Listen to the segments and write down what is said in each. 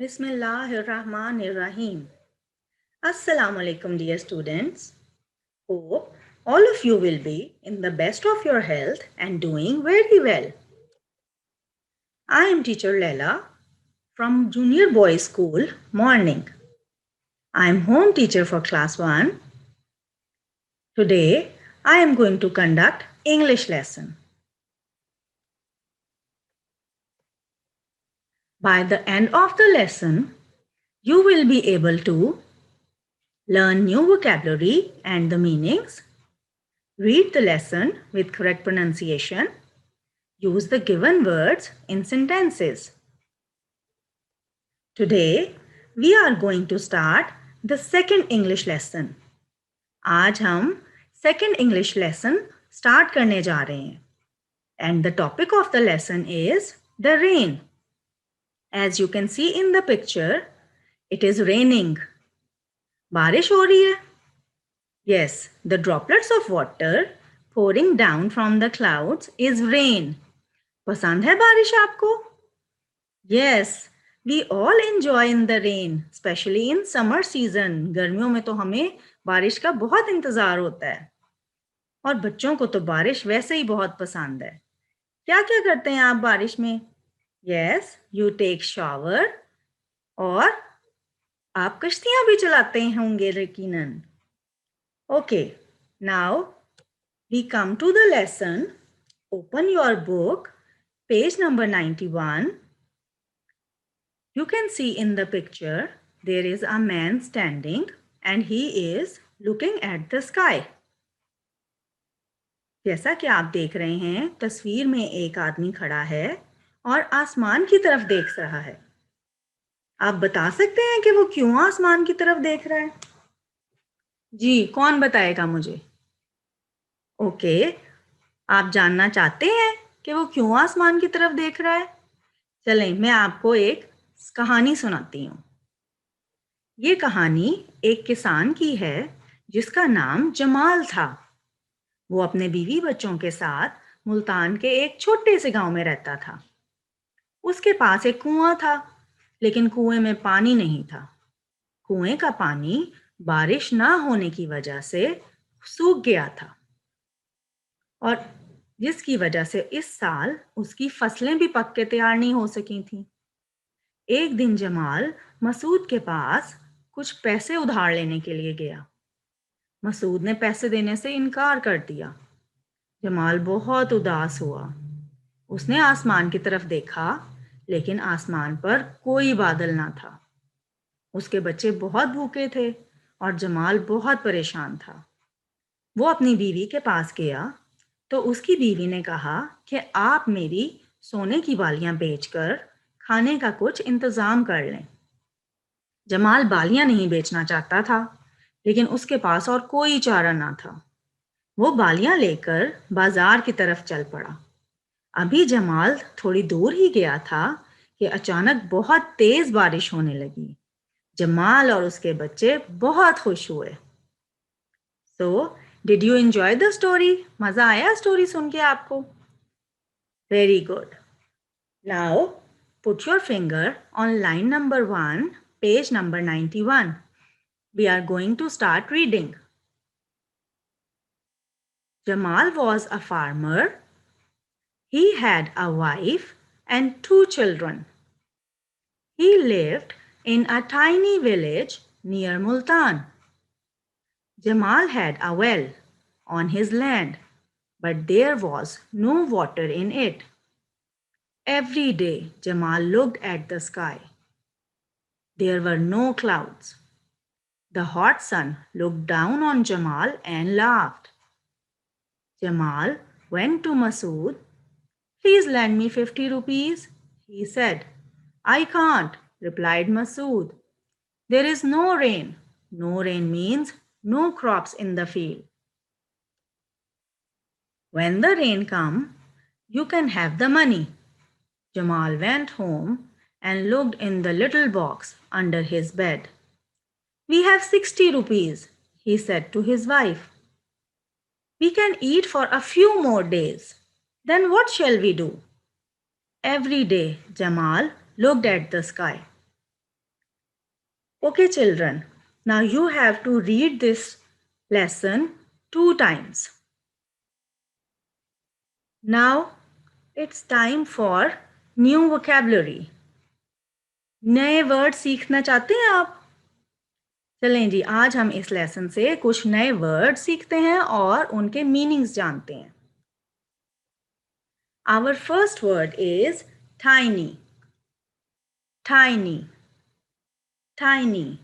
Bismillahirrahmanirrahim. Assalamu alaikum, dear students. Hope all of you will be in the best of your health and doing very well. I am teacher Layla from Junior Boys School, Morning. I am home teacher for class 1. Today, I am going to conduct English lesson. By the end of the lesson, you will be able to learn new vocabulary and the meanings, read the lesson with correct pronunciation, use the given words in sentences. Today, we are going to start the second English lesson. आज हम second English lesson start करने जा रहे हैं. And the topic of the lesson is the rain. As you can see in the picture, it is raining. बारिश हो रही है. Yes, the droplets of water pouring down from the clouds is rain. पसंद है बारिश आपको? Yes, we all enjoy in the rain, especially in summer season. गर्मियों में तो हमें बारिश का बहुत इंतजार होता है. और बच्चों को तो बारिश वैसे ही बहुत पसंद है. क्या क्या करते हैं आप बारिश में? Yes, you take shower और आप कश्तियां भी चलाते होंगे यकीनन. Okay, now we come to the lesson. Open your book, page number 91. You can see in the picture, there is a man standing and he is looking at the sky. जैसा कि आप देख रहे हैं, तस्वीर में एक आदमी खड़ा है और आसमान की तरफ देख रहा है. आप बता सकते हैं कि वो क्यों आसमान की तरफ देख रहा है? जी, कौन बताएगा मुझे? ओके, आप जानना चाहते हैं कि वो क्यों आसमान की तरफ देख रहा है? चलें, मैं आपको एक कहानी सुनाती हूँ. ये कहानी एक किसान की है जिसका नाम जमाल था. वो अपने बीवी बच्चों के साथ मुल्तान के एक छोटे से गांव में रहता था. उसके पास एक कुआं था, लेकिन कुएं में पानी नहीं था. कुएं का पानी बारिश ना होने की वजह से सूख गया था और जिसकी वजह से इस साल उसकी फसलें भी पक के तैयार नहीं हो सकी थी. एक दिन जमाल मसूद के पास कुछ पैसे उधार लेने के लिए गया. मसूद ने पैसे देने से इनकार कर दिया. जमाल बहुत उदास हुआ. उसने आसमान की तरफ देखा, लेकिन आसमान पर कोई बादल ना था. उसके बच्चे बहुत भूखे थे और जमाल बहुत परेशान था. वो अपनी बीवी के पास गया तो उसकी बीवी ने कहा कि आप मेरी सोने की बालियां बेचकर खाने का कुछ इंतजाम कर लें. जमाल बालियां नहीं बेचना चाहता था, लेकिन उसके पास और कोई चारा ना था. वो बालियां लेकर बाजार की तरफ चल पड़ा. अभी जमाल थोड़ी दूर ही गया था कि अचानक बहुत तेज बारिश होने लगी. जमाल और उसके बच्चे बहुत खुश हुए. So, did you enjoy the story? मजा आया स्टोरी सुन के आपको? Very good. Now, put your finger on line number 1, page number 91. We are going to start reading. Jamal was a farmer. He had a wife and 2 children. He lived in a tiny village near Multan. Jamal had a well on his land, but there was no water in it. Every day, Jamal looked at the sky. There were no clouds. The hot sun looked down on Jamal and laughed. Jamal went to Masood. Please lend me 50 rupees, he said. I can't, replied Masood. There is no rain. No rain means no crops in the field. When the rain comes, you can have the money. Jamal went home and looked in the little box under his bed. We have 60 rupees, he said to his wife. We can eat for a few more days. Then what shall we do? Every day, Jamal looked at the sky. Okay, children, now you have to read this lesson 2 times. Now it's time for new vocabulary. नए word सीखना चाहते हैं आप? चलें जी, आज हम इस lesson से कुछ नए वर्ड सीखते हैं और उनके मीनिंग्स जानते हैं. Our first word is tiny. Tiny. Tiny.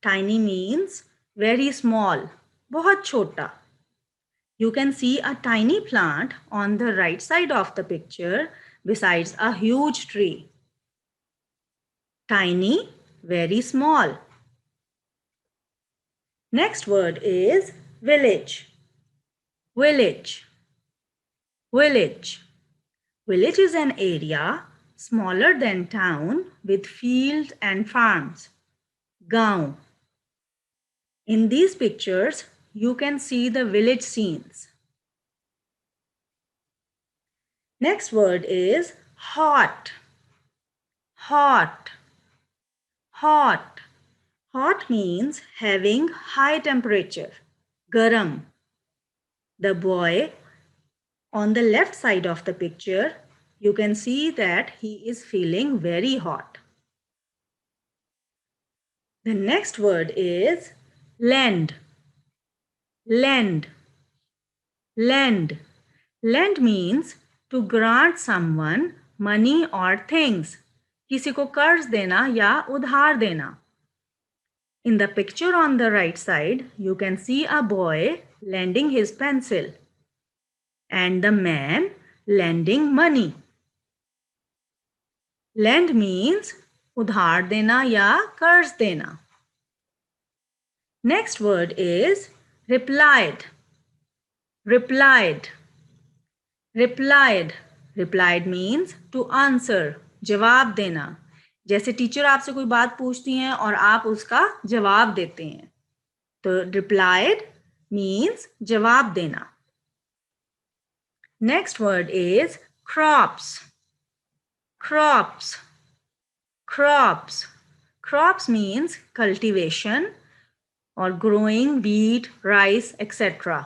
Tiny means very small. बहुत छोटा. You can see a tiny plant on the right side of the picture besides a huge tree. Tiny, very small. Next word is village. Village. Village. Village is an area smaller than town with fields and farms. Gaon. In these pictures, you can see the village scenes. Next word is hot. Hot. Hot. Hot means having high temperature. Garam. The boy on the left side of the picture, you can see that he is feeling very hot. The next word is lend. Lend. Lend. Lend means to grant someone money or things. किसी को कर्ज देना या उधार देना. In the picture on the right side, you can see a boy lending his pencil and the man lending money. Lend means उधार देना या कर्ज देना. Next word is replied. Replied. Replied. Replied means to answer. जवाब देना. जैसे teacher आपसे कोई बात पूछती हैं और आप उसका जवाब देते हैं. तो replied means जवाब देना. Next word is crops. Crops. Crops. Crops means cultivation or growing wheat, rice, etc.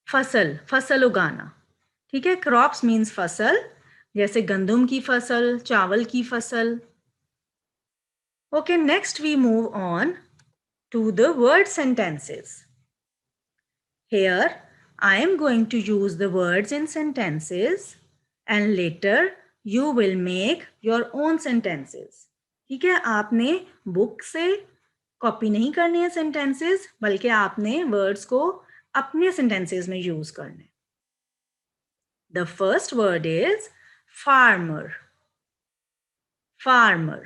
फसल, फसल उगाना. ठीक है, crops means फसल, जैसे गंदम की फसल, चावल की फसल. Okay, next we move on to the word sentences. Here, I am going to use the words in sentences and later you will make your own sentences. ठीक है, आपने बुक से कॉपी नहीं करनी है sentences, बल्कि आपने words को अपने sentences में use करने. The first word is farmer. Farmer.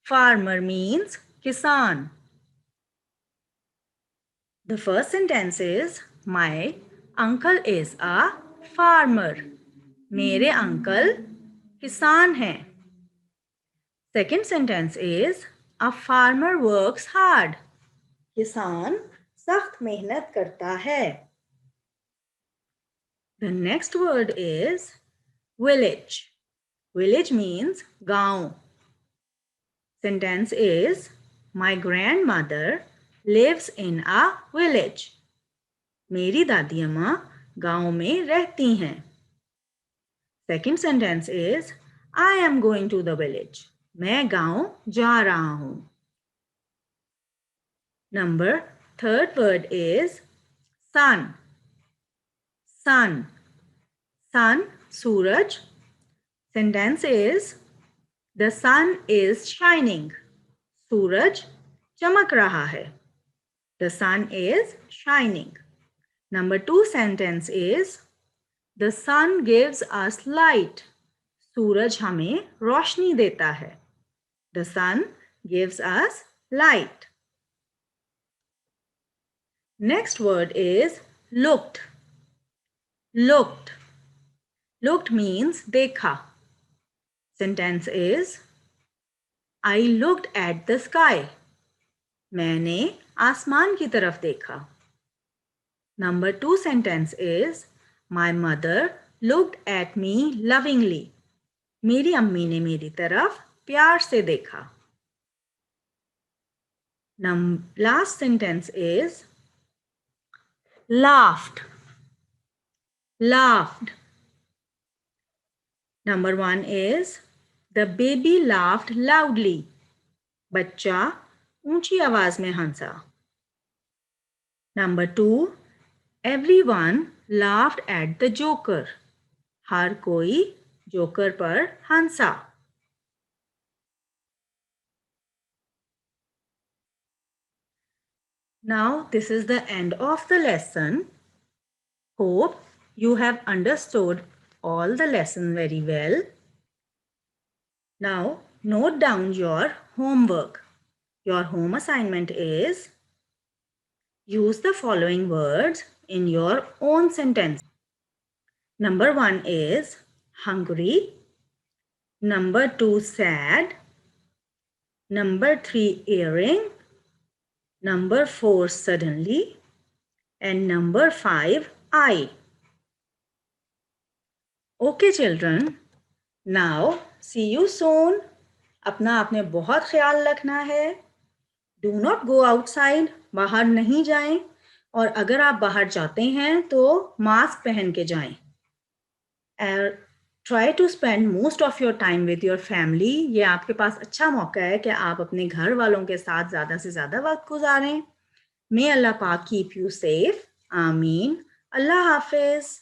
Farmer means kisan. The first sentence is my uncle is a farmer. मेरे अंकल किसान हैं. Second sentence is a farmer works hard. किसान सख्त मेहनत करता है. The next word is village. Village means गांव. Sentence is my grandmother lives in a village. मेरी दादी अम्मा गांव में रहती हैं. Second sentence is I am going to the village. मैं गांव जा रहा हूं. Third word is sun. Sun. Sun, Suraj. Sentence is the sun is shining. सूरज चमक रहा है. The sun is shining. Number 2 sentence is the sun gives us light. सूरज हमें रोशनी देता है. The sun gives us light. Next word is looked. Looked. Looked means देखा. Sentence is I looked at the sky. मैंने आसमान की तरफ देखा. Number 2 sentence is my mother looked at me lovingly. मेरी अम्मी ने मेरी तरफ प्यार से देखा. Last sentence is laughed. Laughed. Number 1 is the baby laughed loudly. बच्चा ऊंची आवाज में हंसा. Number 2, everyone laughed at the joker. हर कोई जोकर पर हंसा. Now this is the end of the lesson. Hope you have understood all the lesson very well. Now note down your homework. Your home assignment is use the following words in your own sentence. Number 1 is hungry. Number 2, sad. Number 3, earring. Number 4, suddenly. And number 5, I. Okay children, now see you soon. अपना आपने बहुत ख्याल रखना है. Do not go outside. बाहर नहीं जाएं. और अगर आप बाहर जाते हैं तो मास्क पहन के जाएं. Try to spend most of your time with your family. ये आपके पास अच्छा मौका है कि आप अपने घर वालों के साथ ज़्यादा से ज़्यादा वक्त गुजारें. May Allah Pak keep you safe. Ameen. Allah Hafiz.